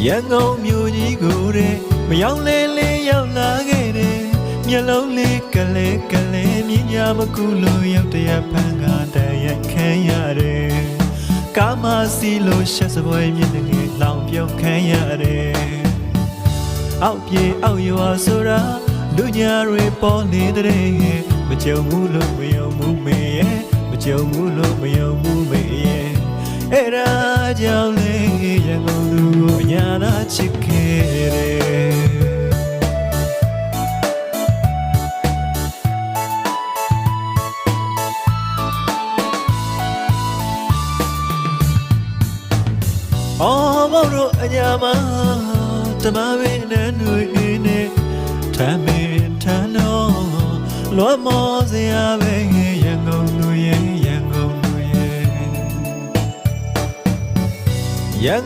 ရန်ကုန်မြို့ကြီးကိုတဲ့မရောက်လဲလဲရောက်လာခဲ့တယ်မျက်လုံးလေးကလေးကလေးမြင်ရမကူလို့ရောက်တရဖန်ကတည်းရခံရတယ်ကာမစီလို့ရှက်စပွဲမြင့်ငယ်လောင်ပြုံးခံရတယ်အောက်ပြေအောက်ရွာဆိုတာလူညာတွေပေါ်နေတဲ့မကြုံဘူးလို့မယုံဘူးမေရဲ့မကြုံဘူးလို့မယုံဘူးမေရဲ့အဲ့ဒါကြောင့်လေရန်ကုန်လူကိုညာသာချစ်ခဲ့တယ်အော်မောင်တို့အညာမတမဝင်းနဲ့နှွေနဲ့ထမ်းမင်းထမ်းတော့လွမ်းမောစရာပဲရန်ကုန်လူရဲ့ရ